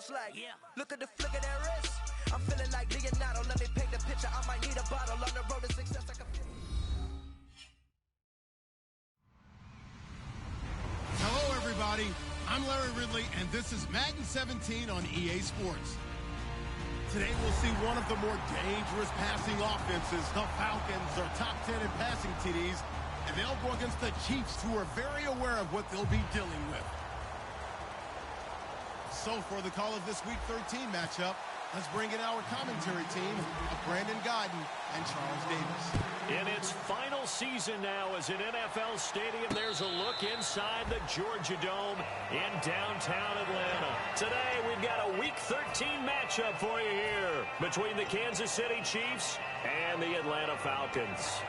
looks like. Look at the flick of their wrist. I'm feeling like Leonardo. Let me paint the picture. I might need a bottle on the road to success. I can feel. Hello, everybody. I'm Larry Ridley, and this is Madden 17 on EA Sports. Today, we'll see one of the more dangerous passing offenses. The Falcons are top 10 in passing TDs, and they'll go against the Chiefs, who are very aware of what they'll be dealing with. So, for the call of this Week 13 matchup, let's bring in our commentary team of Brandon Godden and Charles Davis. In its final season now as an NFL stadium, there's a look inside the Georgia Dome in downtown Atlanta. Today, we've got a Week 13 matchup for you here between the Kansas City Chiefs and the Atlanta Falcons.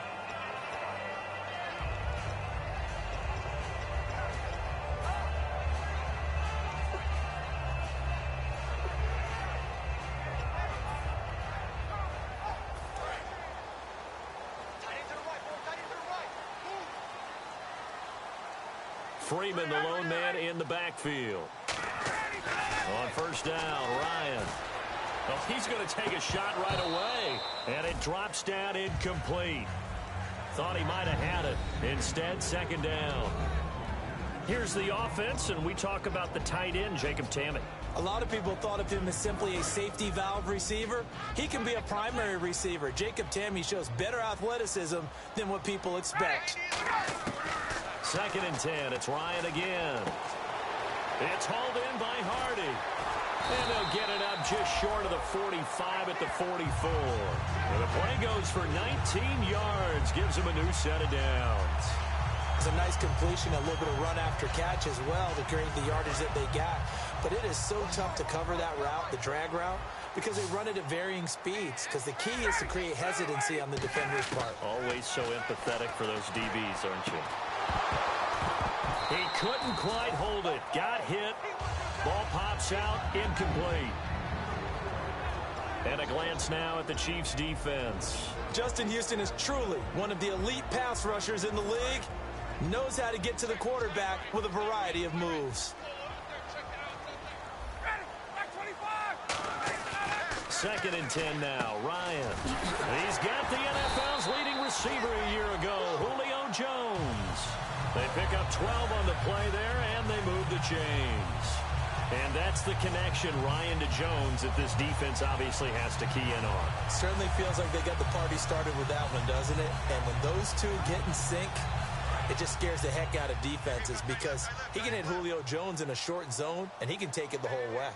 Freeman, the lone man in the backfield. On first down, Ryan. Well, he's going to take a shot right away, and it drops down incomplete. Thought he might have had it. Instead, second down. Here's the offense, and we talk about the tight end, Jacob Tamme. A lot of people thought of him as simply a safety valve receiver. He can be a primary receiver. Jacob Tamme shows better athleticism than what people expect. Second and 10. It's Ryan again. It's hauled in by Hardy. And they'll get it up just short of the 45 at the 44. And the play goes for 19 yards. Gives them a new set of downs. It's a nice completion, a little bit of run after catch as well to create the yardage that they got. But it is so tough to cover that route, the drag route, because they run it at varying speeds. Because the key is to create hesitancy on the defender's part. Always so empathetic for those DBs, aren't you? He couldn't quite hold it. Got hit. Ball pops out. Incomplete. And a glance now at the Chiefs' defense. Justin Houston is truly one of the elite pass rushers in the league. Knows how to get to the quarterback with a variety of moves. Second and 10 now. Ryan. He's got the NFL's leading receiver a year ago, Julio Jones. They pick up 12 on the play there, and they move the chains. And that's the connection, Ryan to Jones, that this defense obviously has to key in on. Certainly feels like they got the party started with that one, doesn't it? And when those two get in sync, it just scares the heck out of defenses because he can hit Julio Jones in a short zone, and he can take it the whole way.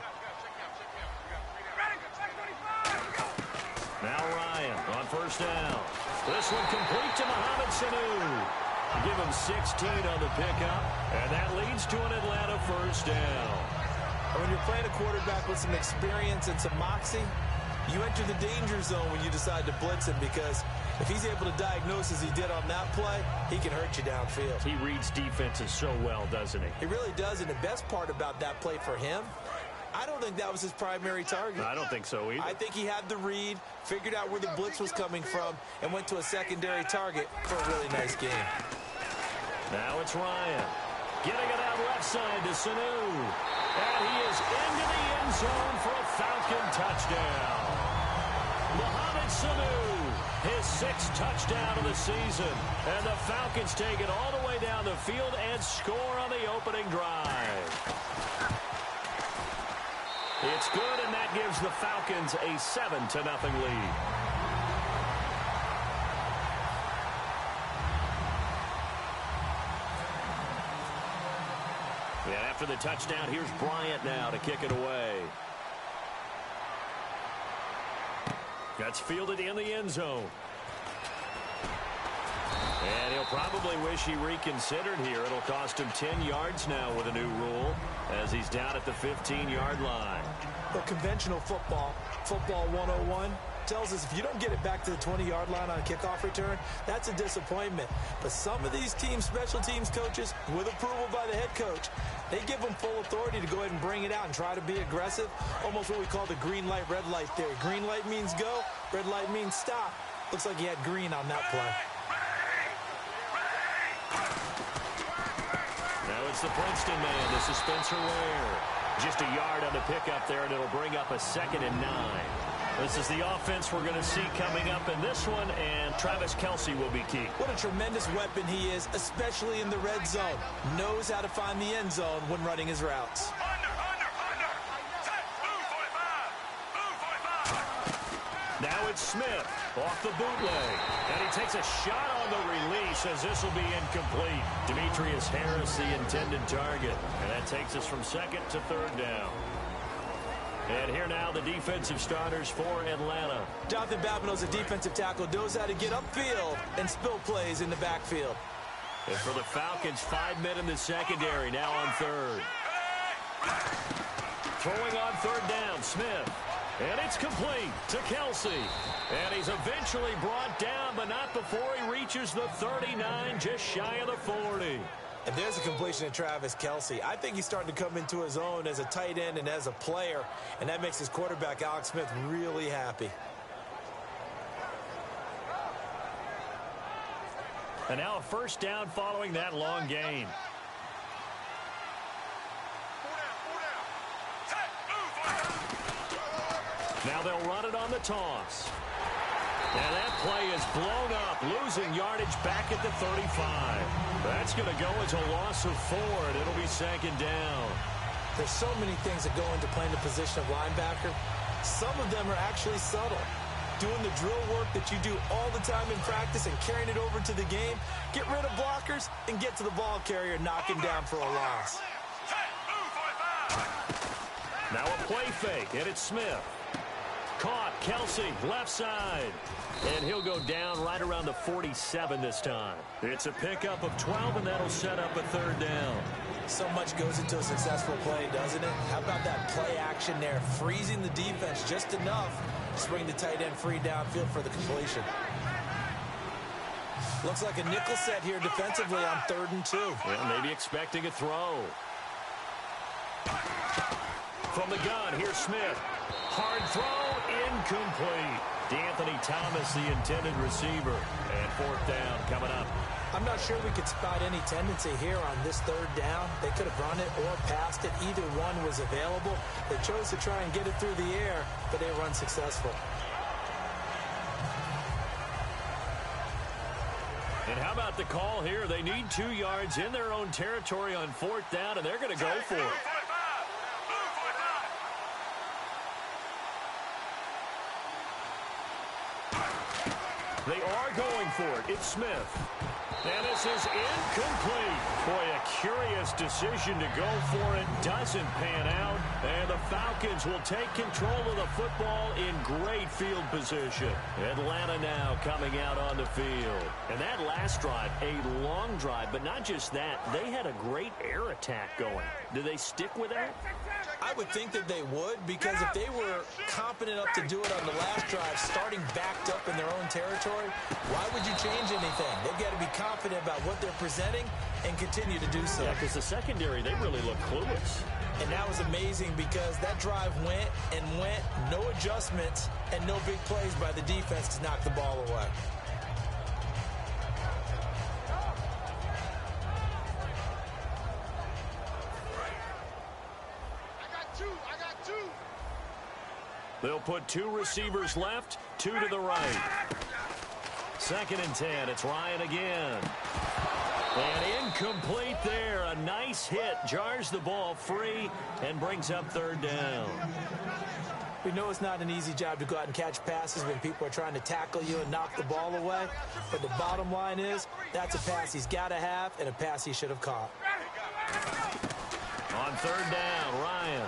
Now Ryan on first down. This one complete to Mohamed Sanu. Give him 16 on the pickup, and that leads to an Atlanta first down. When you're playing a quarterback with some experience and some moxie, you enter the danger zone when you decide to blitz him because if he's able to diagnose as he did on that play, he can hurt you downfield. He reads defenses so well, doesn't he? He really does, and the best part about that play for him, I don't think that was his primary target. I don't think so either. I think he had the read, figured out where the blitz was coming from, and went to a secondary target for a really nice game. Now it's Ryan. Getting it out left side to Sanu. And he is into the end zone for a Falcon touchdown. Mohamed Sanu, his 6th touchdown of the season. And the Falcons take it all the way down the field and score on the opening drive. It's good, and that gives the Falcons a 7-0 lead. And after the touchdown, here's Bryant now to kick it away. That's fielded in the end zone. And he'll probably wish he reconsidered here. It'll cost him 10 yards now with a new rule as he's down at the 15-yard line. Well, conventional football 101, tells us if you don't get it back to the 20-yard line on a kickoff return, that's a disappointment. But some of these teams, special teams coaches, with approval by the head coach, they give them full authority to go ahead and bring it out and try to be aggressive, almost what we call the green light, red light theory. Green light means go, red light means stop. Looks like he had green on that play. Now it's the Princeton man. This is Spencer Ware. Just a yard on the pickup there, and it'll bring up a 2nd and 9. This is the offense we're going to see coming up in this one, and Travis Kelce will be key. What a tremendous weapon he is, especially in the red zone. Knows how to find the end zone when running his routes. Now it's Smith off the bootleg, and he takes a shot on the release as this will be incomplete. Demetrius Harris, the intended target, and that takes us from 2nd to 3rd down. And here now the defensive starters for Atlanta. Jonathan Babineau's a defensive tackle, knows how to get upfield and spill plays in the backfield. And for the Falcons, 5 men in the secondary, now on 3rd. Throwing on 3rd down, Smith. And it's complete to Kelce. And he's eventually brought down, but not before he reaches the 39, just shy of the 40. And there's a completion to Travis Kelce. I think he's starting to come into his own as a tight end and as a player, and that makes his quarterback, Alex Smith, really happy. And now a 1st down following that long gain. Now they'll run it on the toss. And that play is blown up, losing yardage back at the 35. That's going to go as a loss of 4, and it'll be 2nd down. There's so many things that go into playing the position of linebacker. Some of them are actually subtle. Doing the drill work that you do all the time in practice and carrying it over to the game. Get rid of blockers and get to the ball carrier, knock him down for a loss. Now a play fake, and it's Smith. Caught, Kelce, left side. And he'll go down right around the 47 this time. It's a pickup of 12, and that'll set up a 3rd down. So much goes into a successful play, doesn't it? How about that play action there, freezing the defense just enough to bring the tight end free downfield for the completion. Looks like a nickel set here defensively on 3rd and 2. Well, maybe expecting a throw. From the gun, here's Smith. Hard throw, incomplete. DeAnthony Thomas, the intended receiver. And 4th down coming up. I'm not sure we could spot any tendency here on this 3rd down. They could have run it or passed it. Either one was available. They chose to try and get it through the air, but they were unsuccessful. And how about the call here? They need 2 yards in their own territory on 4th down, and they're going to go for it. They are going for it. It's Smith. And this is incomplete. Boy, a curious decision to go for it. Doesn't pan out. And the Falcons will take control of the football in great field position. Atlanta now coming out on the field. And that last drive, a long drive, but not just that. They had a great air attack going. Do they stick with that? I would think that they would, because if they were competent enough to do it on the last drive, starting backed up in their own territory, why would you change anything? They've got to be confident about what they're presenting and continue to do so. Yeah, because the secondary, they really look clueless. And that was amazing because that drive went and went, no adjustments, and no big plays by the defense to knock the ball away. They'll put 2 receivers left, 2 to the right. 2nd and 10. It's Ryan again. And incomplete there. A nice hit. Jars the ball free and brings up 3rd down. We know it's not an easy job to go out and catch passes when people are trying to tackle you and knock the ball away. But the bottom line is that's a pass he's got to have and a pass he should have caught. On 3rd down, Ryan.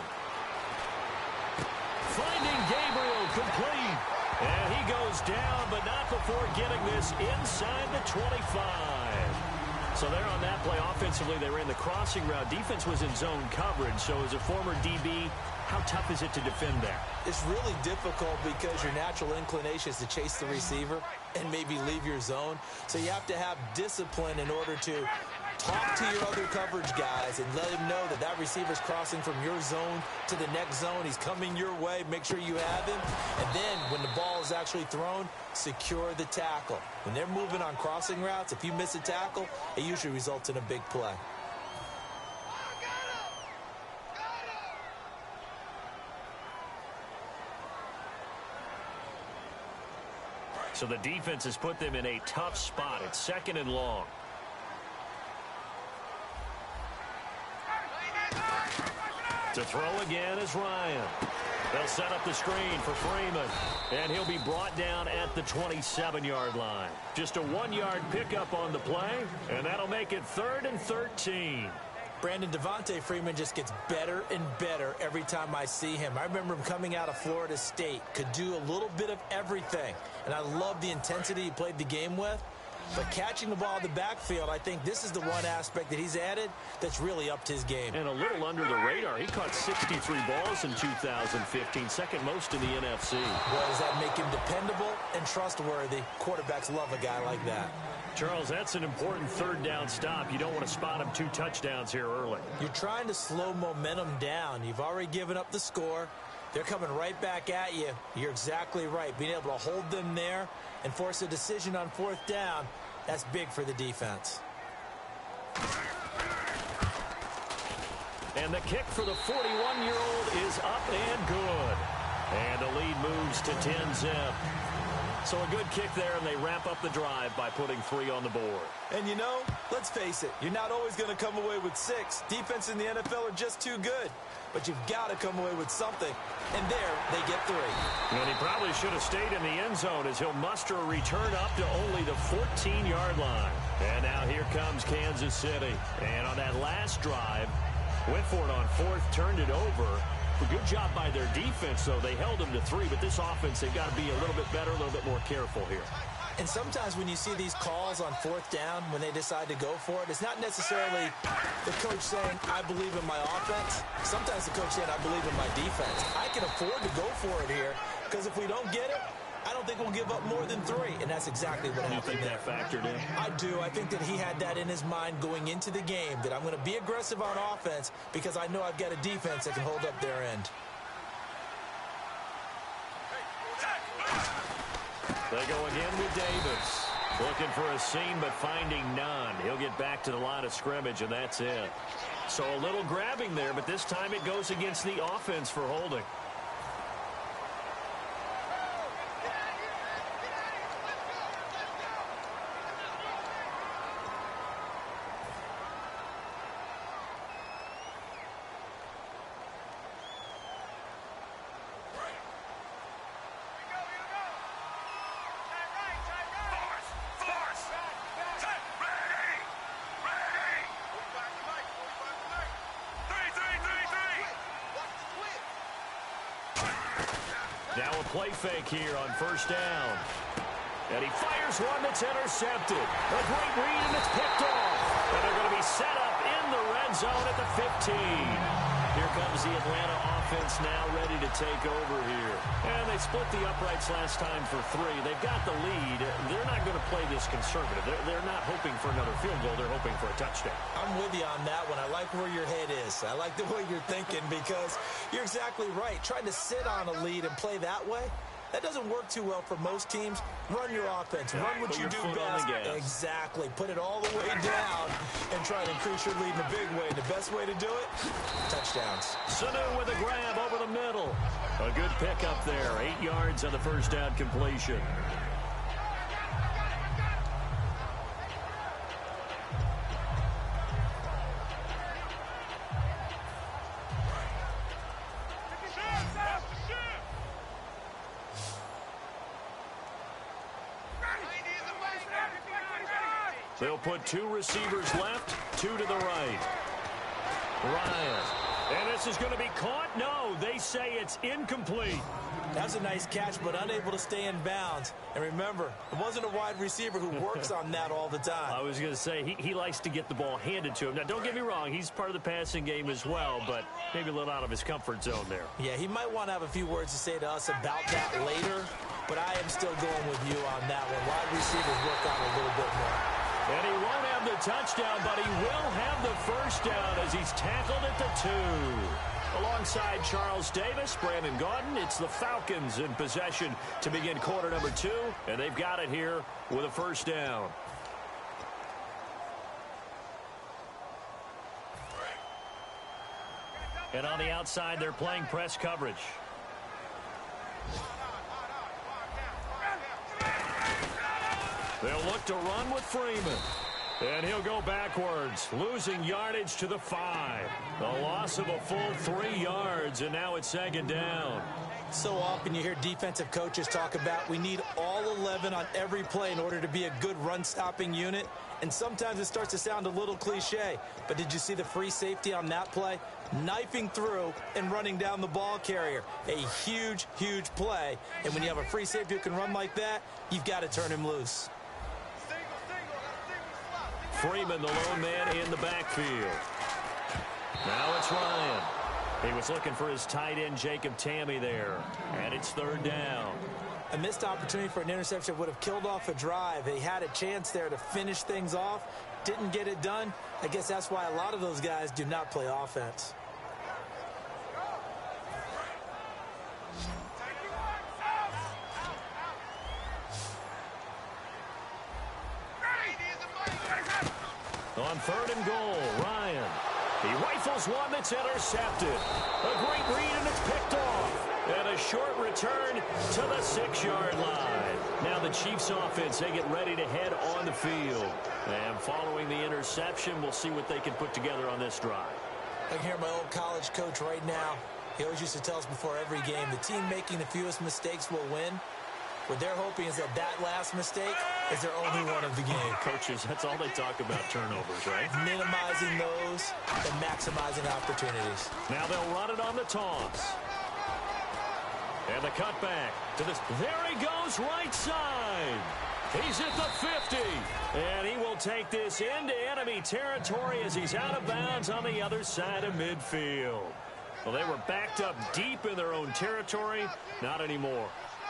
Finding Gabriel, complete. And he goes down, but not before getting this inside the 25. So there on that play, offensively, they ran the crossing route. Defense was in zone coverage, so as a former DB, how tough is it to defend that? It's really difficult because your natural inclination is to chase the receiver and maybe leave your zone. So you have to have discipline in order to talk to your other coverage guys and let him know that that receiver's crossing from your zone to the next zone. He's coming your way. Make sure you have him. And then when the ball is actually thrown, secure the tackle. When they're moving on crossing routes, if you miss a tackle, it usually results in a big play. So the defense has put them in a tough spot. It's 2nd and long. To throw again is Ryan. They'll set up the screen for Freeman, and he'll be brought down at the 27-yard line. Just a 1-yard pickup on the play, and that'll make it 3rd and 13. Brandon, Devontae Freeman just gets better and better every time I see him. I remember him coming out of Florida State, could do a little bit of everything, and I love the intensity he played the game with. But catching the ball in the backfield, I think this is the one aspect that he's added that's really upped his game. And a little under the radar. He caught 63 balls in 2015, second most in the NFC. Well, does that make him dependable and trustworthy? Quarterbacks love a guy like that. Charles, that's an important 3rd down stop. You don't want to spot him 2 touchdowns here early. You're trying to slow momentum down. You've already given up the score. They're coming right back at you. You're exactly right. Being able to hold them there and force a decision on 4th down, that's big for the defense. And the kick for the 41-year-old is up and good. And the lead moves to 10-zip. So a good kick there, and they wrap up the drive by putting 3 on the board. And you know, let's face it, you're not always going to come away with 6. Defense in the NFL are just too good. But you've got to come away with something. And there, they get 3. And he probably should have stayed in the end zone as he'll muster a return up to only the 14-yard line. And now here comes Kansas City. And on that last drive, went for it on 4th, turned it over. A good job by their defense, though. They held them to 3, but this offense, they've got to be a little bit better, a little bit more careful here. And sometimes when you see these calls on 4th down, when they decide to go for it, it's not necessarily the coach saying, I believe in my offense. Sometimes the coach saying, I believe in my defense. I can afford to go for it here, because if we don't get it, I don't think we'll give up more than 3, and that's exactly what happened there. You think that factored in? I do. I think that he had that in his mind going into the game, that I'm going to be aggressive on offense because I know I've got a defense that can hold up their end. They go again with Davis. Looking for a seam, but finding none. He'll get back to the line of scrimmage, and that's it. So a little grabbing there, but this time it goes against the offense for holding. Now a play fake here on 1st down. And he fires one that's intercepted. A great read, and it's picked off. And they're going to be set up in the red zone at the 15. Here comes the Atlanta offense now ready to take over here. And they split the uprights last time for 3. They've got the lead. They're not going to play this conservative. They're not hoping for another field goal. They're hoping for a touchdown. I'm with you on that one. I like where your head is. I like the way you're thinking because you're exactly right. Trying to sit on a lead and play that way, that doesn't work too well for most teams. Run your offense. Run what you do best. Exactly. Put it all the way down and try to increase your lead in a big way. The best way to do it, touchdowns. Sanu with a grab over the middle. A good pickup there. 8 yards on the 1st down completion. They'll put 2 receivers left, 2 to the right. Ryan. And this is going to be caught? No, they say it's incomplete. That's a nice catch, but unable to stay in bounds. And remember, it wasn't a wide receiver who works on that all the time. I was going to say, he likes to get the ball handed to him. Now, don't get me wrong, he's part of the passing game as well, but maybe a little out of his comfort zone there. Yeah, he might want to have a few words to say to us about that later, but I am still going with you on that one. Wide receivers work on a little bit more. And he won't have the touchdown, but he will have the 1st down as he's tackled at the 2. Alongside Charles Davis, Brandon Gaudin, it's the Falcons in possession to begin quarter number 2, and they've got it here with a 1st down. And on the outside, they're playing press coverage. They'll look to run with Freeman. And he'll go backwards, losing yardage to the 5. A loss of a full 3 yards, and now it's second down. So often you hear defensive coaches talk about we need all 11 on every play in order to be a good run-stopping unit. And sometimes it starts to sound a little cliche. But did you see the free safety on that play? Knifing through and running down the ball carrier. A huge, huge play. And when you have a free safety who can run like that, you've got to turn him loose. Freeman, the lone man in the backfield. Now it's Ryan. He was looking for his tight end, Jacob Tamme, there. And it's third down. A missed opportunity for an interception would have killed off a drive. They had a chance there to finish things off. Didn't get it done. I guess that's why a lot of those guys do not play offense. On third and goal, Ryan. He rifles one that's intercepted. A great read, and it's picked off. And a short return to the 6-yard line. Now the Chiefs offense, they get ready to head on the field. And following the interception, we'll see what they can put together on this drive. I can hear my old college coach right now. He always used to tell us before every game, the team making the fewest mistakes will win. What they're hoping is that last mistake is their only one of the game. Coaches, that's all they talk about, turnovers, right? Minimizing those and maximizing opportunities. Now they'll run it on the toss. And the cutback to this. There he goes, right side. He's at the 50. And he will take this into enemy territory as he's out of bounds on the other side of midfield. Well, they were backed up deep in their own territory. Not anymore.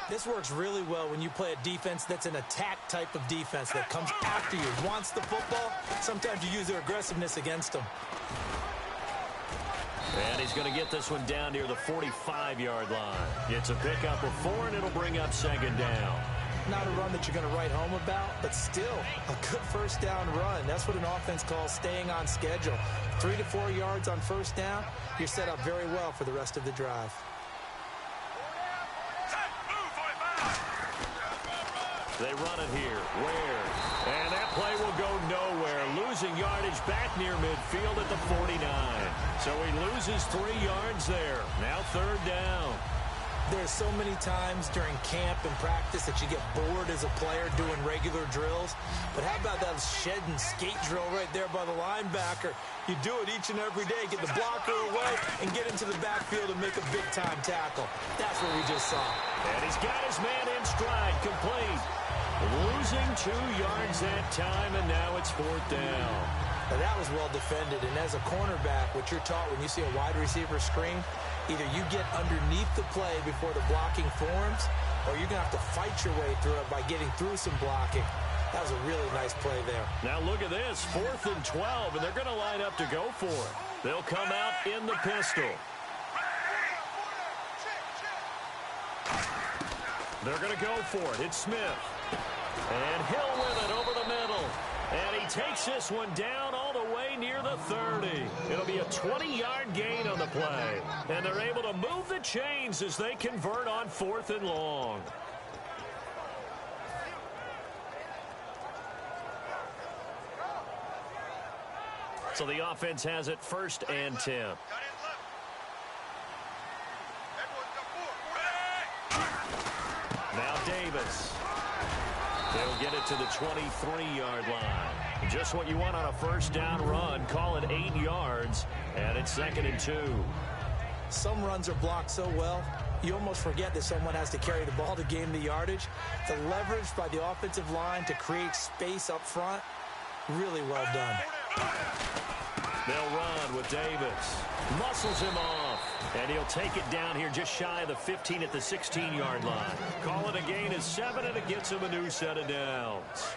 This works really well when you play a defense that's an attack type of defense that comes after you, wants the football. Sometimes you use their aggressiveness against them. And he's going to get this one down near the 45-yard line. It's a pickup of 4, and it'll bring up second down. Not a run that you're going to write home about, but still a good first down run. That's what an offense calls staying on schedule. 3 to 4 yards on first down, you're set up very well for the rest of the drive. They run it here. Where? And that play will go nowhere. Losing yardage back near midfield at the 49. So he loses 3 yards there. Now third down. There's so many times during camp and practice that you get bored as a player doing regular drills. But how about that shed and skate drill right there by the linebacker? You do it each and every day. Get the blocker away and get into the backfield and make a big-time tackle. That's what we just saw. And he's got his man in stride, complete. Losing 2 yards that time, and now it's fourth down. Now that was well defended, and as a cornerback, what you're taught when you see a wide receiver screen, either you get underneath the play before the blocking forms, or you're going to have to fight your way through it by getting through some blocking. That was a really nice play there. Now look at this, 4th and 12, and they're going to line up to go for it. They'll come out in the pistol. They're going to go for it. It's Smith. And Hill with it over the middle. And he takes this one down all the way near the 30. It'll be a 20-yard gain on the play. And they're able to move the chains as they convert on 4th and long. So the offense has it 1st and 10. Now Davis. They'll get it to the 23-yard line. Just what you want on a first down run. Call it 8 yards, and it's 2nd and 2. Some runs are blocked so well, you almost forget that someone has to carry the ball to gain the yardage. The leverage by the offensive line to create space up front, really well done. They'll run with Davis. Muscles him off. And he'll take it down here just shy of the 15 at the 16-yard line. Call it a gain of 7, and it gets him a new set of downs.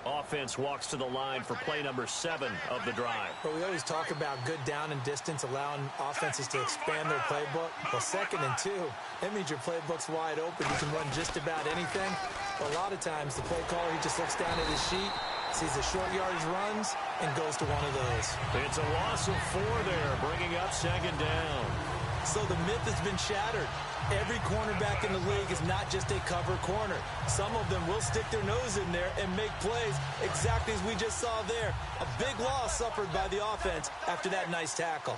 Offense walks to the line for play number 7 of the drive. But we always talk about good down and distance, allowing offenses to expand their playbook. Well, 2nd and 2, that means your playbook's wide open. You can run just about anything. But a lot of times, the play caller, he just looks down at his sheet, sees the short yardage runs, and goes to one of those. It's a loss of 4 there, bringing up 2nd down. So the myth has been shattered. Every cornerback in the league is not just a cover corner. Some of them will stick their nose in there and make plays exactly as we just saw there. A big loss suffered by the offense after that nice tackle.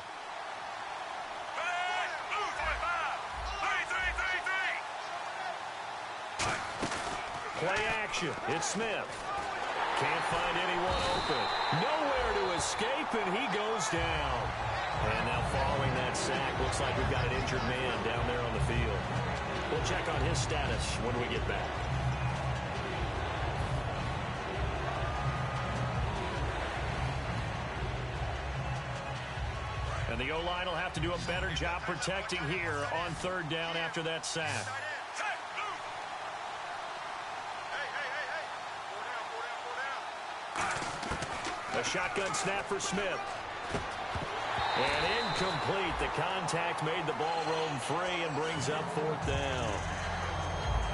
Play action. It's Smith. Can't find anyone open. Nowhere to escape, and he goes down. And now following that sack, looks like we've got an injured man down there on the field. We'll check on his status when we get back. And the O-line will have to do a better job protecting here on third down after that sack. A shotgun snap for Smith. And incomplete. The contact made the ball roam free and brings up fourth down.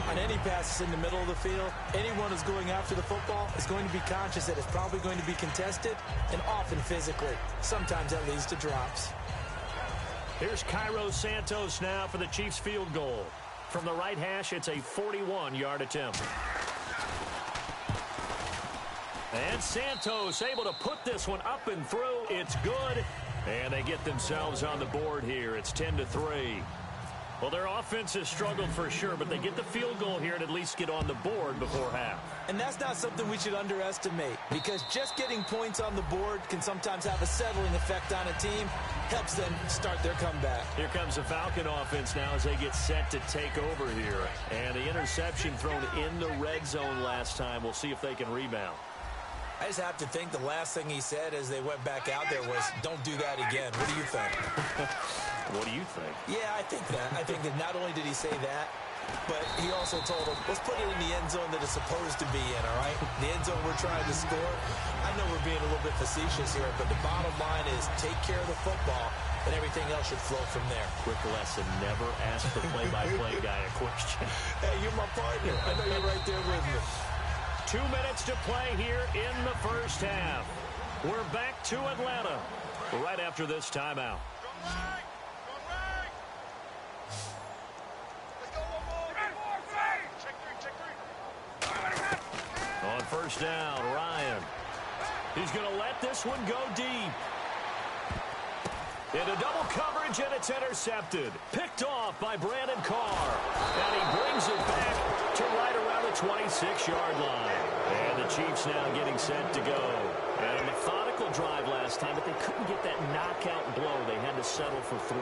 On any passes in the middle of the field, anyone who's going after the football is going to be conscious that it's probably going to be contested and often physically. Sometimes that leads to drops. Here's Cairo Santos now for the Chiefs field goal. From the right hash, it's a 41-yard attempt. And Santos able to put this one up and through. It's good. And they get themselves on the board here. It's 10-3. Well, their offense has struggled for sure, but they get the field goal here and at least get on the board before half. And that's not something we should underestimate, because just getting points on the board can sometimes have a settling effect on a team. Helps them start their comeback. Here comes the Falcon offense now as they get set to take over here. And the interception thrown in the red zone last time. We'll see if they can rebound. I just have to think the last thing he said as they went back out there was, don't do that again. What do you think? What do you think? Yeah, I think that. I think that not only did he say that, but he also told him, let's put it in the end zone that it's supposed to be in, all right? The end zone we're trying to score. I know we're being a little bit facetious here, but the bottom line is take care of the football, and everything else should flow from there. Quick lesson, never ask the play-by-play guy a question. Hey, you're my partner. I know you're right there with me. 2 minutes to play here in the first half. We're back to Atlanta right after this timeout. On first down, Ryan. He's going to let this one go deep. Into double coverage, and it's intercepted. Picked off by Brandon Carr. And he brings it back to right around the 26-yard line. And the Chiefs now getting set to go. And a methodical drive last time, but they couldn't get that knockout blow. They had to settle for 3.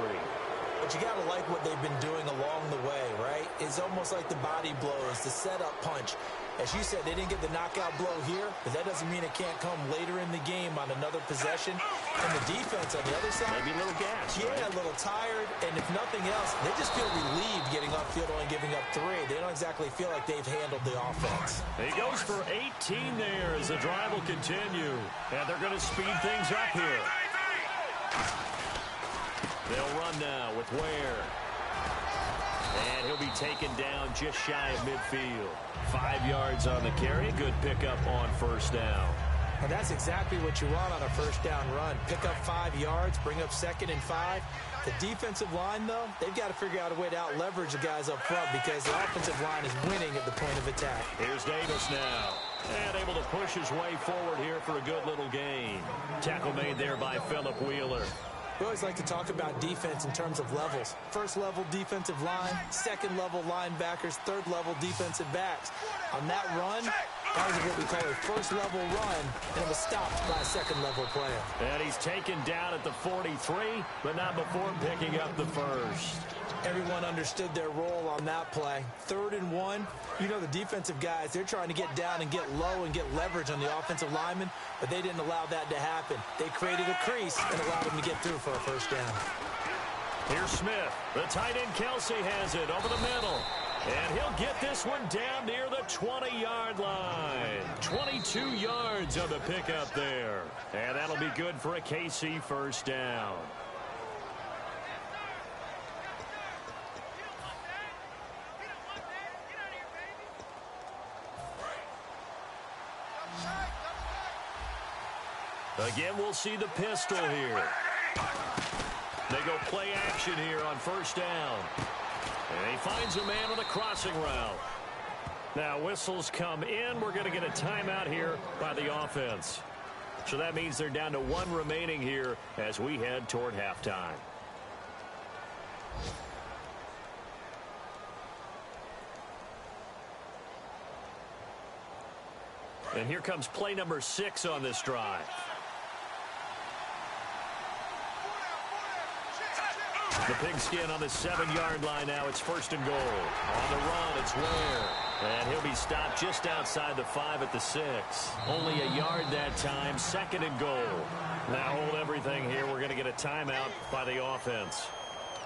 But you got to like what they've been doing along the way, right? It's almost like the body blows, the setup punch. As you said, they didn't get the knockout blow here, but that doesn't mean it can't come later in the game on another possession. And the defense on the other side, maybe a little gas, yeah, right? A little tired. And if nothing else, they just feel relieved getting upfield, only giving up 3. They don't exactly feel like they've handled the offense. He goes for 18 there as the drive will continue. And they're going to speed things up here. They'll run now with Ware. And he'll be taken down just shy of midfield. 5 yards on the carry. Good pickup on first down. And that's exactly what you want on a first down run. Pick up 5 yards, bring up 2nd and 5. The defensive line, though, they've got to figure out a way to out-leverage the guys up front because the offensive line is winning at the point of attack. Here's Davis now. And able to push his way forward here for a good little gain. Tackle made there by Phillip Wheeler. We always like to talk about defense in terms of levels. First level defensive line, second level linebackers, third level defensive backs. On that run, that was what we call a first level run, and it was stopped by a second level player. And he's taken down at the 43, but not before picking up the first. Everyone understood their role on that play. 3rd and 1. You know the defensive guys, they're trying to get down and get low and get leverage on the offensive lineman, but they didn't allow that to happen. They created a crease and allowed him to get through for a first down. Here's Smith. The tight end Kelsey has it over the middle. And he'll get this one down near the 20-yard line. 22 yards on the pickup there. And that'll be good for a KC first down. Again, we'll see the pistol here. They go play action here on first down. And he finds a man on a crossing route. Now whistles come in. We're going to get a timeout here by the offense. So that means they're down to 1 remaining here as we head toward halftime. And here comes play number 6 on this drive. The pigskin on the 7-yard line now. It's 1st and goal. On the run, it's Ware. And he'll be stopped just outside the 5 at the 6. Only a yard that time. 2nd and goal. Now hold everything here. We're going to get a timeout by the offense.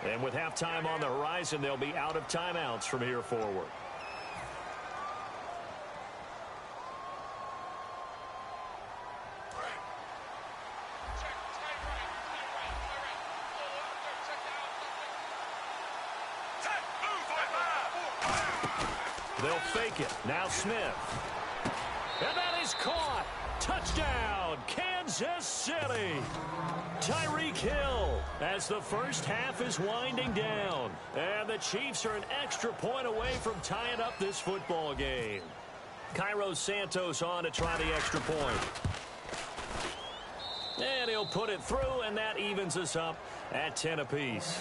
And with halftime on the horizon, they'll be out of timeouts from here forward. They'll fake it. Now Smith. And that is caught. Touchdown, Kansas City. Tyreek Hill as the first half is winding down. And the Chiefs are an extra point away from tying up this football game. Cairo Santos on to try the extra point. And he'll put it through, and that evens us up at 10 apiece.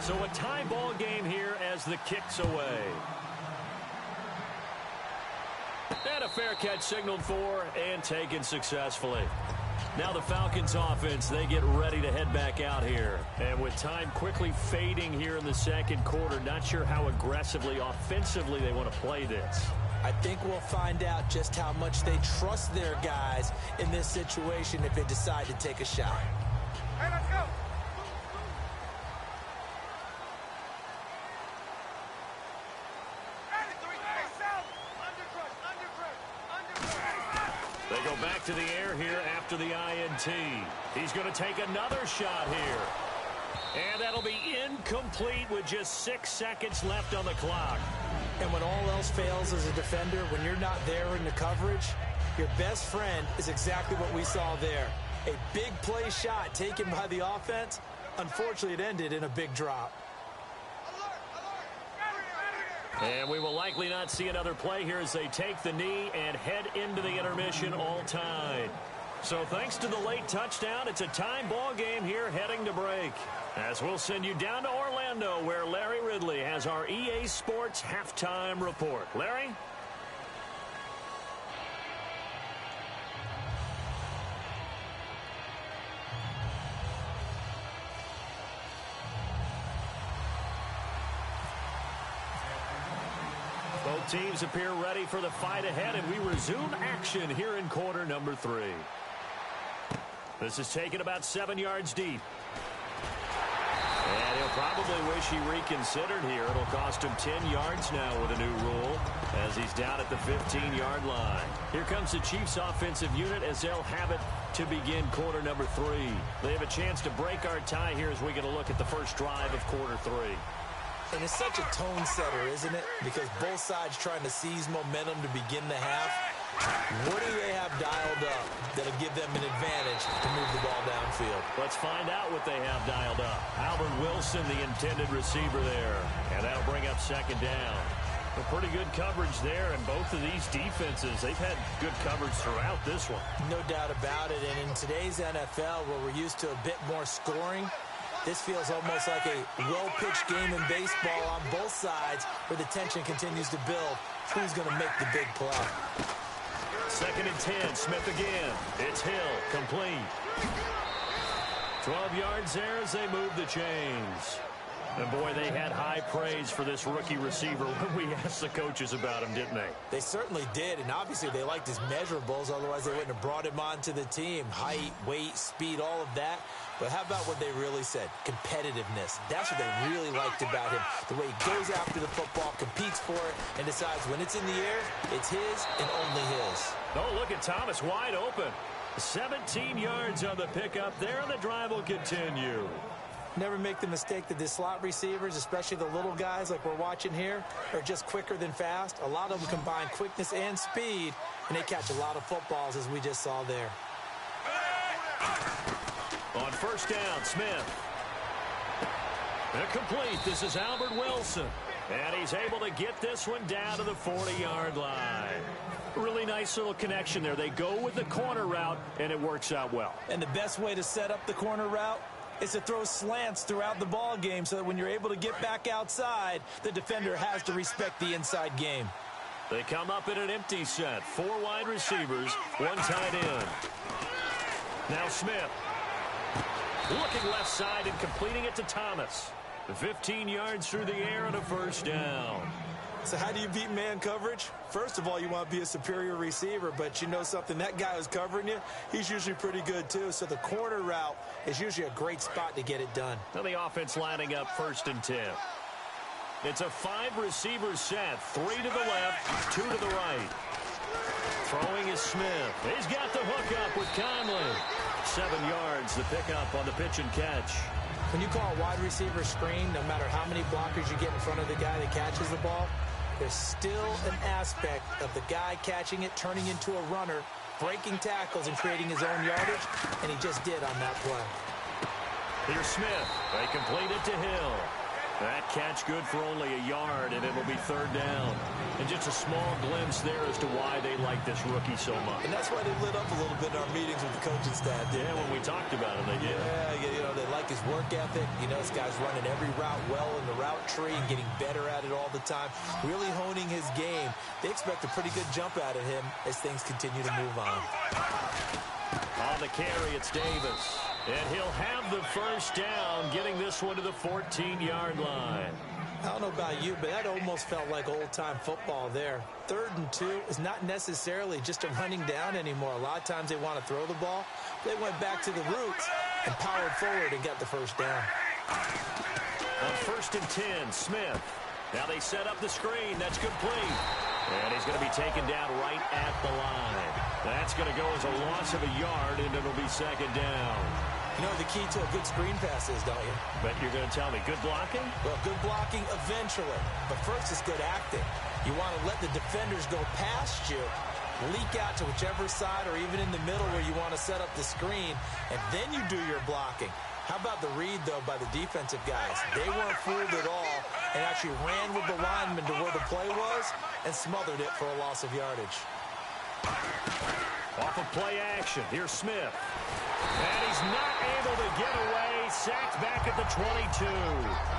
So a tie ball game here as the kick's away. And a fair catch signaled for and taken successfully. Now the Falcons offense, they get ready to head back out here. And with time quickly fading here in the 2nd quarter, not sure how aggressively, offensively they want to play this. I think we'll find out just how much they trust their guys in this situation if they decide to take a shot. Hey, let's go. They go back to the air here after the INT. He's going to take another shot here. And that'll be incomplete with just 6 seconds left on the clock. And when all else fails as a defender, when you're not there in the coverage, your best friend is exactly what we saw there. A big play shot taken by the offense. Unfortunately, it ended in a big drop. And we will likely not see another play here as they take the knee and head into the intermission all time. So thanks to the late touchdown, it's a time ball game here heading to break. As we'll send you down to Orlando where Larry Ridley has our EA Sports halftime report. Larry? Both teams appear ready for the fight ahead, and we resume action here in quarter number 3. This is taken about 7 yards deep. And he'll probably wish he reconsidered here. It'll cost him 10 yards now with a new rule as he's down at the 15-yard line. Here comes the Chiefs offensive unit as they'll have it to begin quarter number 3. They have a chance to break our tie here as we get a look at the first drive of quarter 3. And it's such a tone setter, isn't it? Because both sides trying to seize momentum to begin the half. What do they have dialed up that'll give them an advantage to move the ball downfield? Let's find out what they have dialed up. Albert Wilson, the intended receiver there. And that'll bring up 2nd down. A pretty good coverage there, and both of these defenses, they've had good coverage throughout this one. No doubt about it. And in today's NFL, where we're used to a bit more scoring, this feels almost like a well-pitched game in baseball on both sides where the tension continues to build. Who's going to make the big play? 2nd and 10, Smith again. It's Hill, complete. 12 yards there as they move the chains. And boy, they had high praise for this rookie receiver when we asked the coaches about him, didn't they? They certainly did, and obviously they liked his measurables, otherwise they wouldn't have brought him onto the team. Height, weight, speed, all of that. But how about what they really said? Competitiveness. That's what they really liked about him. The way he goes after the football, competes for it, and decides when it's in the air, it's his and only his. Oh, look at Thomas wide open. 17 yards on the pickup there, and the drive will continue. Never make the mistake that the slot receivers, especially the little guys like we're watching here, are just quicker than fast. A lot of them combine quickness and speed, and they catch a lot of footballs as we just saw there. On first down, Smith. Incomplete. This is Albert Wilson. And he's able to get this one down to the 40-yard line. Really nice little connection there. They go with the corner route, and it works out well. And the best way to set up the corner route is to throw slants throughout the ball game so that when you're able to get back outside, the defender has to respect the inside game. They come up in an empty set. 4 wide receivers, 1 tight end. Now Smith. Looking left side and completing it to Thomas. 15 yards through the air and a first down. So how do you beat man coverage? First of all, you want to be a superior receiver, but you know something, that guy who's covering you, he's usually pretty good too. So the corner route is usually a great spot to get it done. Now the offense lining up 1st and 10. It's a 5-receiver set. 3 to the left, 2 to the right. Throwing is Smith. He's got the hook up with Conley. 7 yards, the pickup on the pitch and catch. When you call a wide receiver screen, no matter how many blockers you get in front of the guy that catches the ball, there's still an aspect of the guy catching it, turning into a runner, breaking tackles and creating his own yardage, and he just did on that play. Here's Smith. They complete it to Hill. That catch good for only a yard, and it'll be 3rd down. And just a small glimpse there as to why they like this rookie so much. And that's why they lit up a little bit in our meetings with the coaching staff, didn't they? When we talked about him, they did. Yeah, you know, they like his work ethic. You know, this guy's running every route well in the route tree and getting better at it all the time, really honing his game. They expect a pretty good jump out of him as things continue to move on. On the carry, it's Davis. And he'll have the first down, getting this one to the 14-yard line. I don't know about you, but that almost felt like old-time football there. 3rd and 2 is not necessarily just a running down anymore. A lot of times they want to throw the ball. They went back to the roots and powered forward and got the first down. On 1st and 10, Smith. Now they set up the screen. That's complete. And he's going to be taken down right at the line. That's going to go as a loss of a yard, and it'll be 2nd down. You know the key to a good screen pass is, don't you? But you're going to tell me, good blocking? Well, good blocking eventually. But first it's good acting. You want to let the defenders go past you, leak out to whichever side or even in the middle where you want to set up the screen, and then you do your blocking. How about the read, though, by the defensive guys? They weren't fooled at all and actually ran with the lineman to where the play was and smothered it for a loss of yardage. Off of play action, here's Smith. And he's not able to get away. Sacked back at the 22.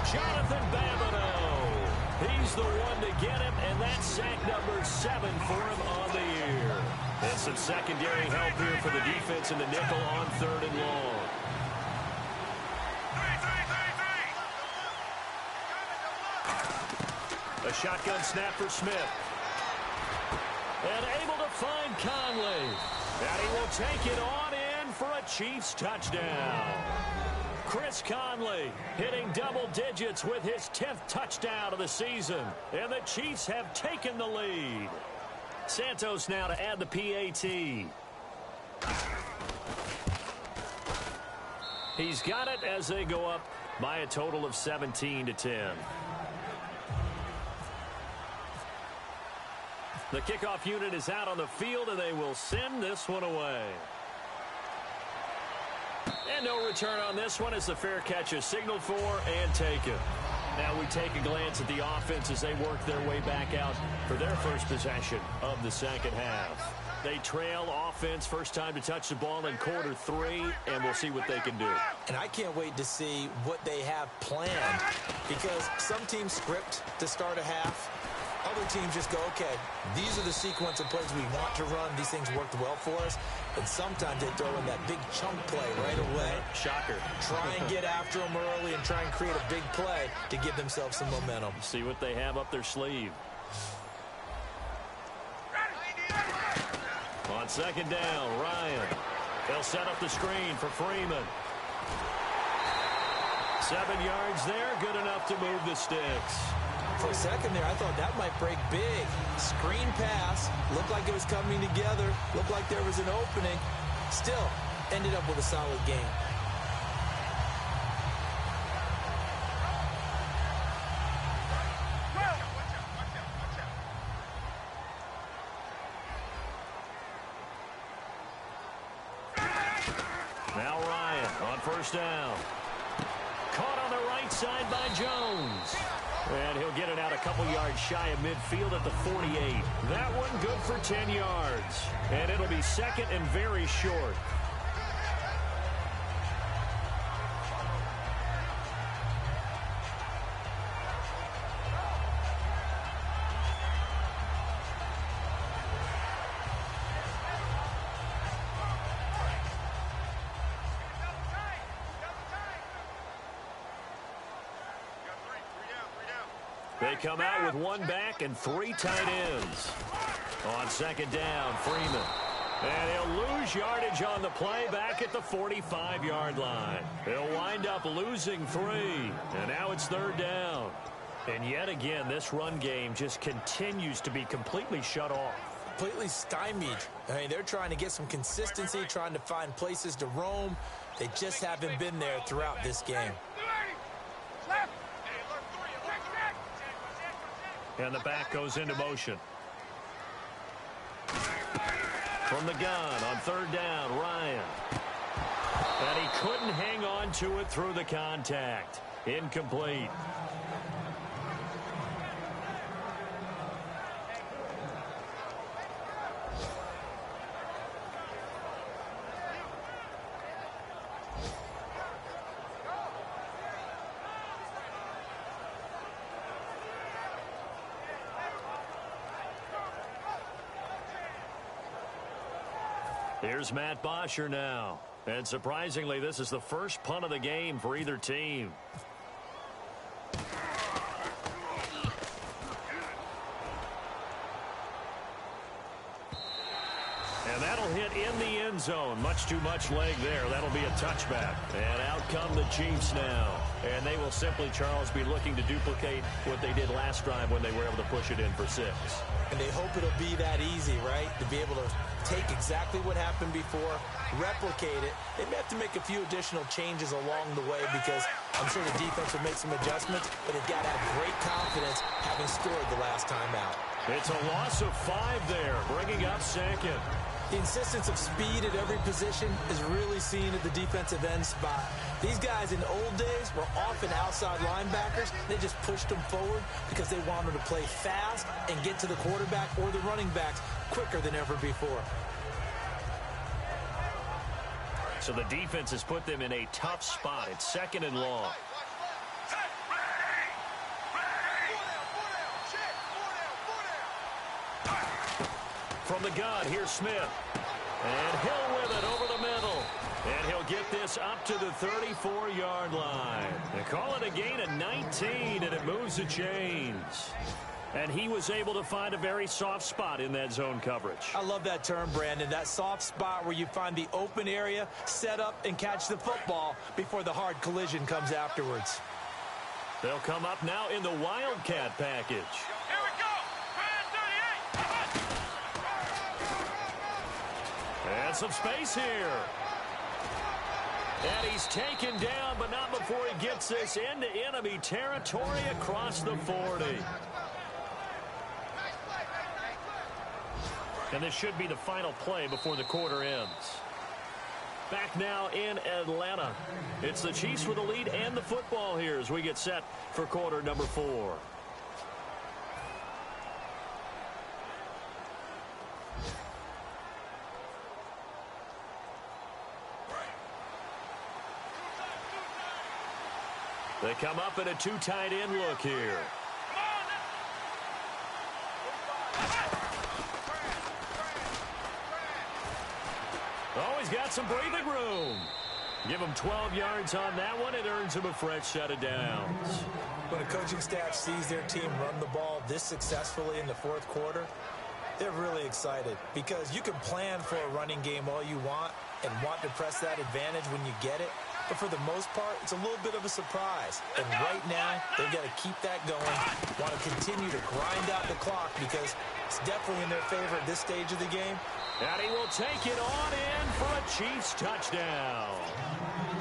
Jonathan Babineau. He's the one to get him, and that's sack number 7 for him on the year. And some secondary help here for the defense in the nickel on 3rd and long. A shotgun snap for Smith. And able to find Conley. And he will take it on in for a Chiefs touchdown. Chris Conley hitting double digits with his 10th touchdown of the season. And the Chiefs have taken the lead. Santos now to add the PAT. He's got it as they go up by a total of 17-10. The kickoff unit is out on the field, and they will send this one away. And no return on this one as the fair catch is signaled for and taken. Now we take a glance at the offense as they work their way back out for their first possession of the second half. They trail offense, first time to touch the ball in quarter 3, and we'll see what they can do. And I can't wait to see what they have planned, because some teams script to start a half. Other teams just go, okay, these are the sequence of plays we want to run. These things worked well for us. And sometimes they throw in that big chunk play right away. Shocker. Try and get after them early and try and create a big play to give themselves some momentum. See what they have up their sleeve. On second down, Ryan. They'll set up the screen for Freeman. 7 yards there, good enough to move the sticks. For a second there, I thought that might break big. Screen pass, looked like it was coming together, looked like there was an opening. Still, ended up with a solid game. On first down. Caught on the right side by Jones. And he'll get it out a couple yards shy of midfield at the 48. That one good for 10 yards. And it'll be second and very short. They come out with one back and 3 tight ends. On second down, Freeman. And he'll lose yardage on the play back at the 45-yard line. He'll wind up losing 3. And now it's third down. And yet again, this run game just continues to be completely shut off. Completely stymied. I mean, they're trying to get some consistency, trying to find places to roam. They just haven't been there throughout this game. And the back goes into motion. From the gun on third down, Ryan. And he couldn't hang on to it through the contact. Incomplete. Here's Matt Bosher now. And surprisingly, this is the first punt of the game for either team. And that'll hit in the end zone. Much too much leg there. That'll be a touchback. And out come the Chiefs now. And they will simply, Charles, be looking to duplicate what they did last drive when they were able to push it in for 6. And they hope it'll be that easy, right? To be able to take exactly what happened before, replicate it. They may have to make a few additional changes along the way because I'm sure the defense will make some adjustments, but they've got to have great confidence having scored the last time out. It's a loss of 5 there, bringing up second. The insistence of speed at every position is really seen at the defensive end spot. These guys in the old days were often outside linebackers. They just pushed them forward because they wanted to play fast and get to the quarterback or the running backs quicker than ever before. So the defense has put them in a tough spot. It's second and long. From the gun, here's Smith. And Hill with it over the middle. And he'll get this up to the 34-yard line. They call it a gain of 19, and it moves the chains. And he was able to find a very soft spot in that zone coverage. I love that term, Brandon. That soft spot where you find the open area, set up, and catch the football before the hard collision comes afterwards. They'll come up now in the Wildcat package. Here we go. Brand 38. And some space here. And he's taken down, but not before he gets this into enemy territory across the 40. And this should be the final play before the quarter ends. Back now in Atlanta. It's the Chiefs with the lead and the football here as we get set for quarter number 4. They come up in a 2 tight end look here. Oh, he's got some breathing room. Give him 12 yards on that one. It earns him a fresh set of downs. When a coaching staff sees their team run the ball this successfully in the fourth quarter, they're really excited because you can plan for a running game all you want and want to press that advantage when you get it. But for the most part, it's a little bit of a surprise. And right now, they've got to keep that going, want to continue to grind out the clock because it's definitely in their favor at this stage of the game. And he will take it on in for a Chiefs touchdown.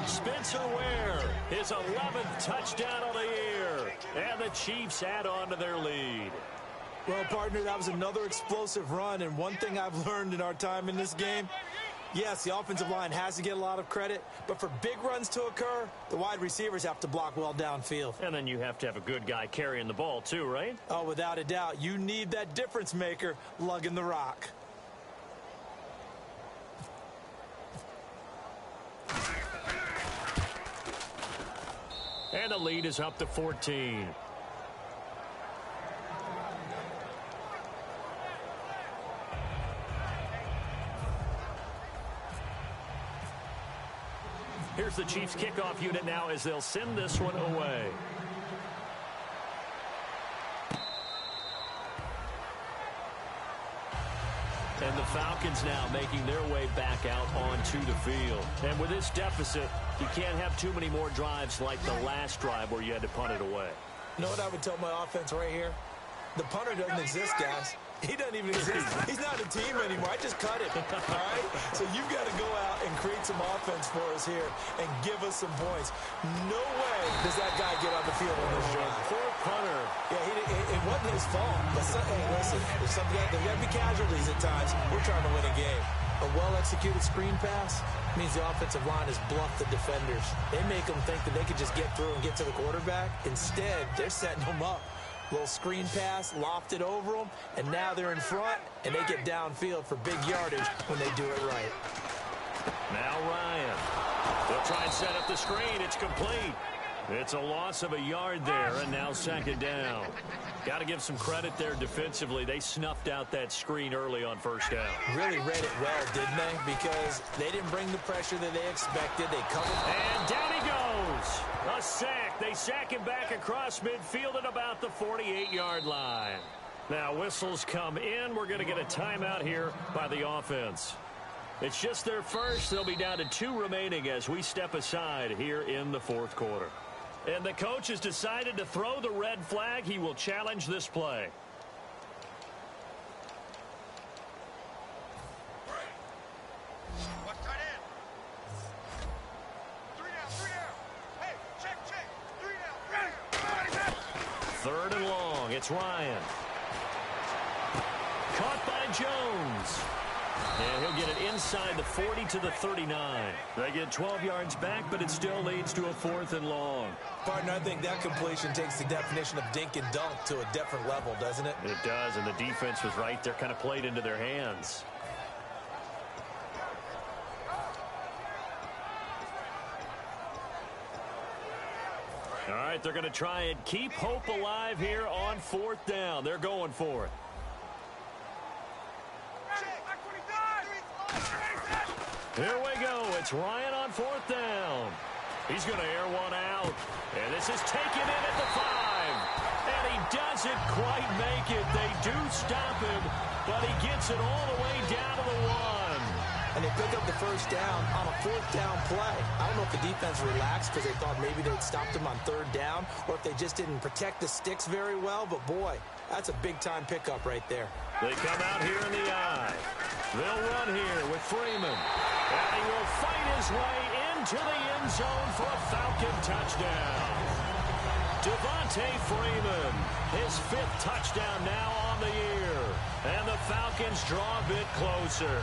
Spencer Ware, his 11th touchdown of the year. And the Chiefs add on to their lead. Well, partner, that was another explosive run. And one thing I've learned in our time in this game, Yes, the offensive line has to get a lot of credit, but for big runs to occur, the wide receivers have to block well downfield. And then you have to have a good guy carrying the ball too, right? Oh, without a doubt. You need that difference maker lugging the rock. And the lead is up to 14. Here's the Chiefs kickoff unit now as they'll send this one away. And the Falcons now making their way back out onto the field. And with this deficit, you can't have too many more drives like the last drive where you had to punt it away. You know what I would tell my offense right here? The punter doesn't exist, guys. He doesn't even exist. He's not a team anymore. I just cut him. All right? So you've got to go out and create some offense for us here and give us some points. No way does that guy get on the field on this drive. Poor punter. Yeah, it wasn't his fault. But hey, listen, there's got to be casualties at times. We're trying to win a game. A well-executed screen pass means the offensive line has bluffed the defenders. They make them think that they could just get through and get to the quarterback. Instead, they're setting them up. Little screen pass, lofted over them, and now they're in front, and they get downfield for big yardage when they do it right. Now Ryan. They'll try and set up the screen. It's complete. It's a loss of a yard there, and now second down. Got to give some credit there defensively. They snuffed out that screen early on first down. Really read it well, didn't they? Because they didn't bring the pressure that they expected. They covered. And down he goes. A sack. They sack him back across midfield at about the 48-yard line. Now whistles come in. We're going to get a timeout here by the offense. It's just their first. They'll be down to 2 remaining as we step aside here in the fourth quarter. And the coach has decided to throw the red flag. He will challenge this play. Watch tight end. 3 down. Hey, check. 3 down. Ready. Third and long. It's Ryan. Caught by Jones. And he'll get it inside the 40 to the 39. They get 12 yards back, but it still leads to a 4th and long. Partner, I think that completion takes the definition of dink and dunk to a different level, doesn't it? It does, and the defense was right there, kind of played into their hands. All right, they're going to try and keep hope alive here on 4th down. They're going for it. Here we go. It's Ryan on 4th down. He's going to air one out. And this is taken in at the 5. And he doesn't quite make it. They do stop him, but he gets it all the way down to the 1. And they pick up the first down on a 4th down play. I don't know if the defense relaxed because they thought maybe they'd stopped him on 3rd down, or if they just didn't protect the sticks very well. But, boy, that's a big-time pickup right there. They come out here in the eye. They'll run here with Freeman. And he will fight his way into the end zone for a Falcon touchdown. Devontae Freeman, his 5th touchdown now on the year. And the Falcons draw a bit closer.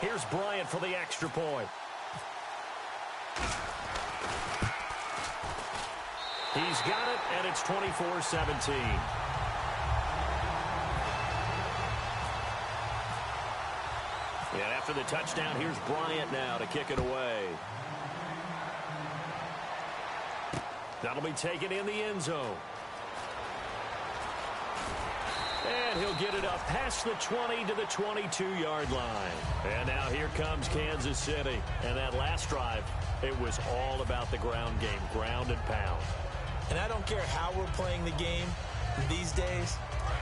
Here's Bryant for the extra point. He's got it, and it's 24-17. And after the touchdown, here's Bryant now to kick it away. That'll be taken in the end zone. And he'll get it up past the 20 to the 22-yard line. And now here comes Kansas City. And that last drive, it was all about the ground game, ground and pound. And I don't care how we're playing the game these days,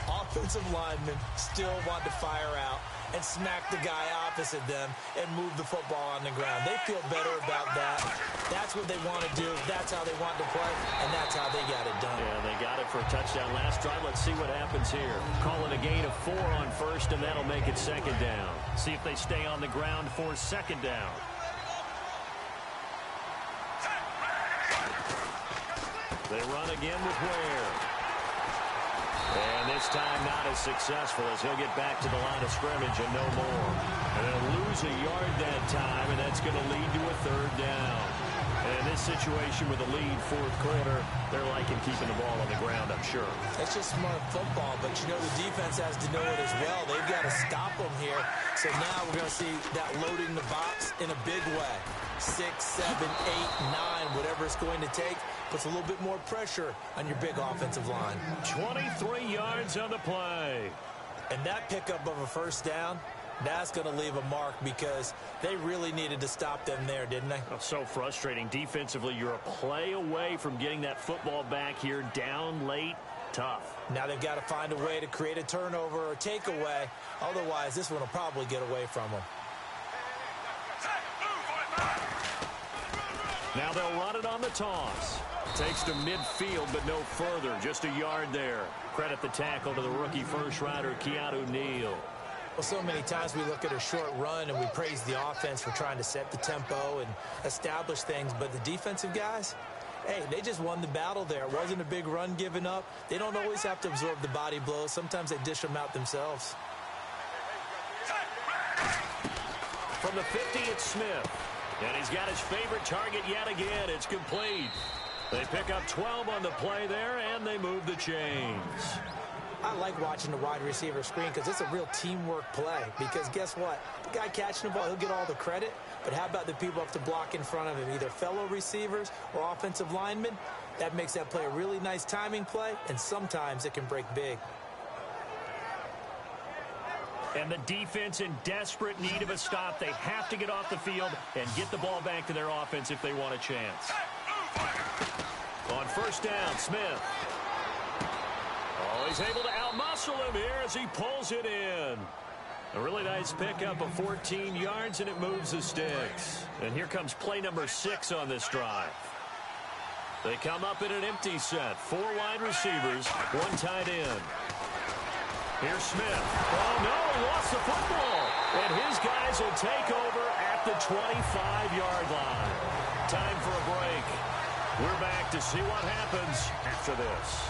offensive linemen still want to fire out and smack the guy opposite them and move the football on the ground. They feel better about that. That's what they want to do. That's how they want to play, and that's how they got it done. Yeah, they got it for a touchdown last drive. Let's see what happens here. Call it a gain of 4 on first, and that'll make it second down. See if they stay on the ground for second down. They run again with Ware. And this time not as successful as he'll get back to the line of scrimmage and no more. And they'll lose a yard that time, and that's going to lead to a third down. And in this situation with a lead fourth quarter, they're liking keeping the ball on the ground, I'm sure. It's just smart football, but you know the defense has to know it as well. They've got to stop them here. So now we're going to see that loading the box in a big way. 6, 7, 8, 9, whatever it's going to take, puts a little bit more pressure on your big offensive line. 23 yards on the play. And that pickup of a first down, that's going to leave a mark because they really needed to stop them there, didn't they? Oh, so frustrating. Defensively, you're a play away from getting that football back here down late. Tough. Now they've got to find a way to create a turnover or takeaway. Otherwise, this one will probably get away from them. Now they'll run it on the toss. Takes to midfield, but no further. Just a yard there. Credit the tackle to the rookie first-rounder, Keanu Neal. Well, so many times we look at a short run and we praise the offense for trying to set the tempo and establish things, but the defensive guys, hey, they just won the battle there. It wasn't a big run given up. They don't always have to absorb the body blows. Sometimes they dish them out themselves. From the 50, it's Smith. And he's got his favorite target yet again. It's complete. They pick up 12 on the play there, and they move the chains. I like watching the wide receiver screen because it's a real teamwork play. Because guess what? The guy catching the ball, he'll get all the credit. But how about the people up to block in front of him, either fellow receivers or offensive linemen? That makes that play a really nice timing play, and sometimes it can break big. And the defense in desperate need of a stop. They have to get off the field and get the ball back to their offense if they want a chance. On first down, Smith. Oh, he's able to outmuscle him here as he pulls it in. A really nice pickup of 14 yards, and it moves the sticks. And here comes play number 6 on this drive. They come up in an empty set. 4 wide receivers, 1 tight end. Here's Smith. Oh, no, he lost the football. And his guys will take over at the 25-yard line. Time for a break. We're back to see what happens after this.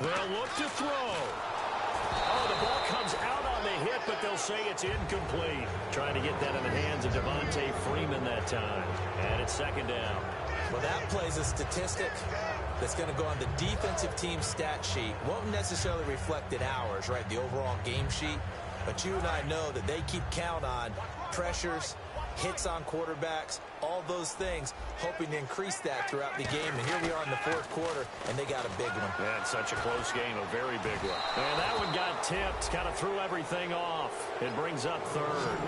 They'll look to throw. Oh, the ball comes out on the hit, but they'll say it's incomplete. Trying to get that in the hands of Devontae Freeman that time. And it's second down. Well, that plays a statistic that's going to go on the defensive team stat sheet. Won't necessarily reflect in ours, right, the overall game sheet. But you and I know that they keep count on pressures, hits on quarterbacks, all those things, hoping to increase that throughout the game. And here we are in the fourth quarter, and they got a big one. Yeah, it's such a close game, a very big one. And that one got tipped, kind of threw everything off. It brings up third.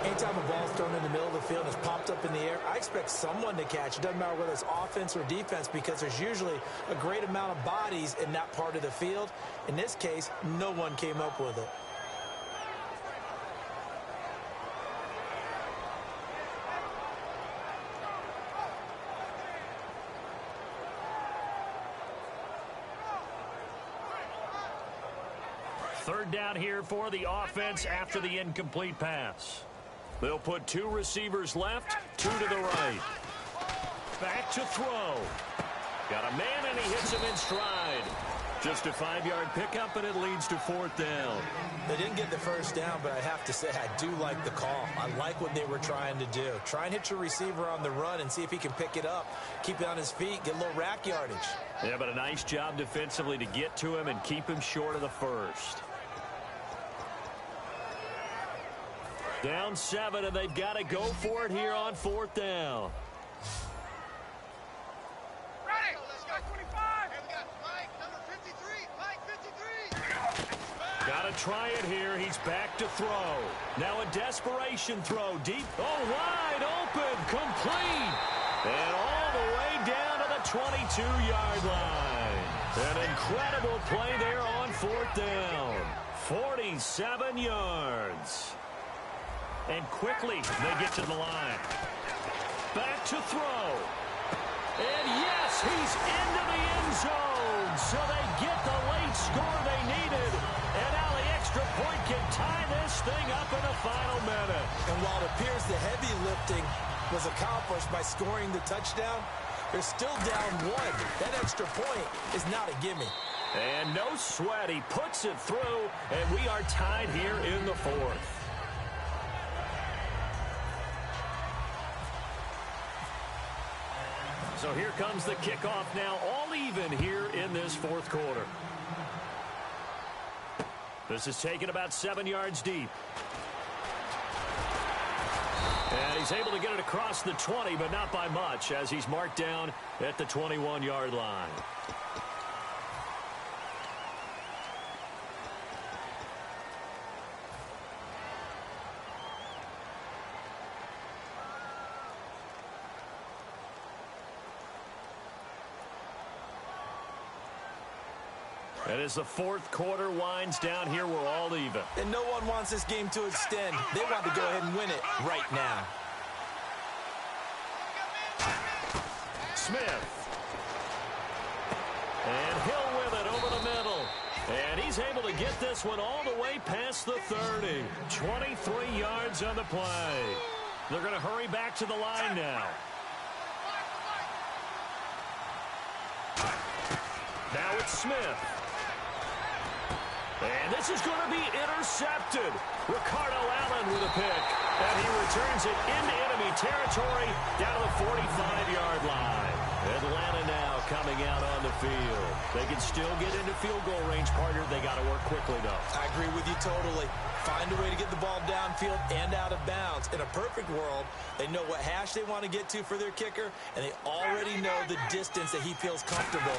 Anytime a ball's thrown in the middle of the field and it's popped up in the air, I expect someone to catch. It doesn't matter whether it's offense or defense because there's usually a great amount of bodies in that part of the field. In this case, no one came up with it. Third down here for the offense after the incomplete pass. They'll put 2 receivers left, 2 to the right. Back to throw. Got a man, and he hits him in stride. Just a 5-yard pickup, and it leads to 4th down. They didn't get the first down, but I have to say I do like the call. I like what they were trying to do. Try and hit your receiver on the run and see if he can pick it up. Keep it on his feet, get a little rack yardage. Yeah, but a nice job defensively to get to him and keep him short of the first. Down 7, and they've got to go for it here on 4th down. Ready? Let's go. 25. Here we got Mike, number 53. Mike, 53. Got a try it here. He's back to throw. Now a desperation throw. Deep. Oh, wide open. Complete. And all the way down to the 22-yard line. An incredible play there on 4th down. 47 yards. And quickly they get to the line. Back to throw. And yes, he's into the end zone. So they get the late score they needed. And now the extra point can tie this thing up in the final minute. And while it appears the heavy lifting was accomplished by scoring the touchdown, they're still down 1. That extra point is not a gimme. And no sweat. He puts it through, and we are tied here in the 4th. So here comes the kickoff now, all even here in this 4th quarter. This is taken about 7 yards deep. And he's able to get it across the 20, but not by much, as he's marked down at the 21-yard line. And as the 4th quarter winds down here, we're all even. And no one wants this game to extend. They want to go ahead and win it right now. Smith. And Hill with it over the middle. And he's able to get this one all the way past the 30. 23 yards on the play. They're going to hurry back to the line now. Now it's Smith. And this is going to be intercepted. Ricardo Allen with a pick. And he returns it into enemy territory down to the 45-yard line. Atlanta now coming out on the field. They can still get into field goal range, partner. They got to work quickly, though. I agree with you totally. Find a way to get the ball downfield and out of bounds. In a perfect world, they know what hash they want to get to for their kicker, and they already know the distance that he feels comfortable.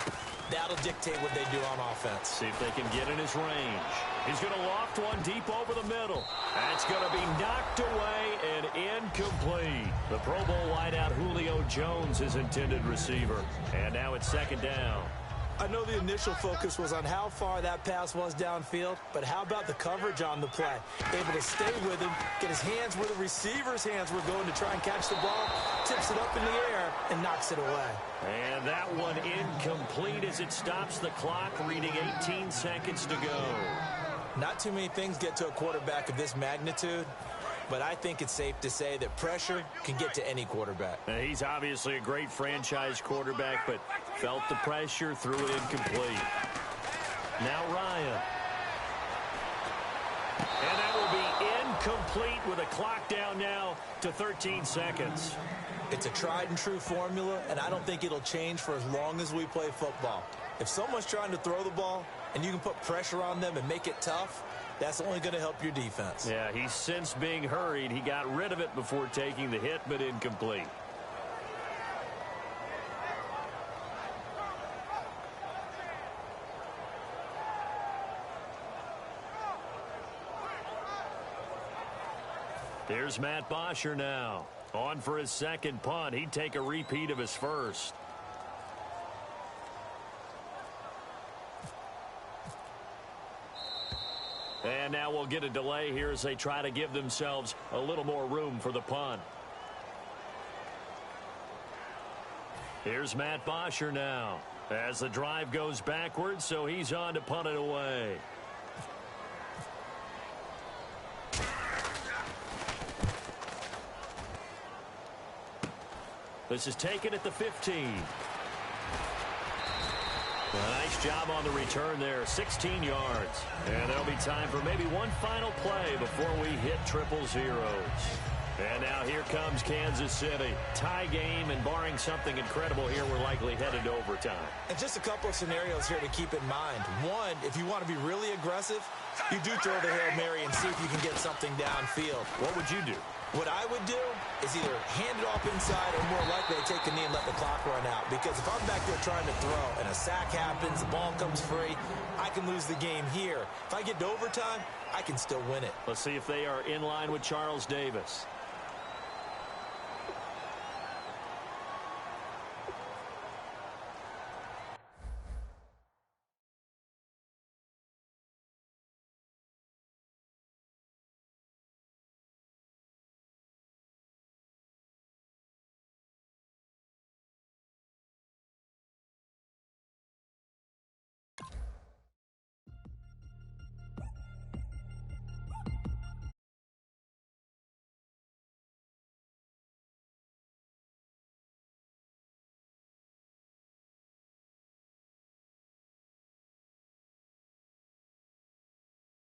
That'll dictate what they do on offense. See if they can get in his range. He's going to loft one deep over the middle. That's going to be knocked away and incomplete. The Pro Bowl wideout Julio Jones, his intended receiver. And now it's 2nd down. I know the initial focus was on how far that pass was downfield, but how about the coverage on the play? Able to stay with him, get his hands where the receiver's hands were going to try and catch the ball, tips it up in the air, and knocks it away. And that one incomplete as it stops the clock, reading 18 seconds to go. Not too many things get to a quarterback of this magnitude, but I think it's safe to say that pressure can get to any quarterback. He's obviously a great franchise quarterback, but felt the pressure, threw it incomplete. Now Ryan. And that will be incomplete with a clock down now to 13 seconds. It's a tried and true formula, and I don't think it'll change for as long as we play football. If someone's trying to throw the ball and you can put pressure on them and make it tough, that's only going to help your defense. Yeah, he's since being hurried. He got rid of it before taking the hit, but incomplete. Here's Matt Bosher now. On for his 2nd punt. He'd take a repeat of his first. And now we'll get a delay here as they try to give themselves a little more room for the punt. Here's Matt Bosher now as the drive goes backwards, so he's on to punt it away. This is taken at the 15. A nice job on the return there, 16 yards. And there'll be time for maybe one final play before we hit triple zeros. And now here comes Kansas City. Tie game, and barring something incredible here, we're likely headed to overtime. And just a couple of scenarios here to keep in mind. One, if you want to be really aggressive, you do throw the Hail Mary and see if you can get something downfield. What would you do? What I would do is either hand it off inside or more likely I take a knee and let the clock run out. Because if I'm back there trying to throw and a sack happens, the ball comes free, I can lose the game here. If I get to overtime, I can still win it. Let's see if they are in line with Charles Davis.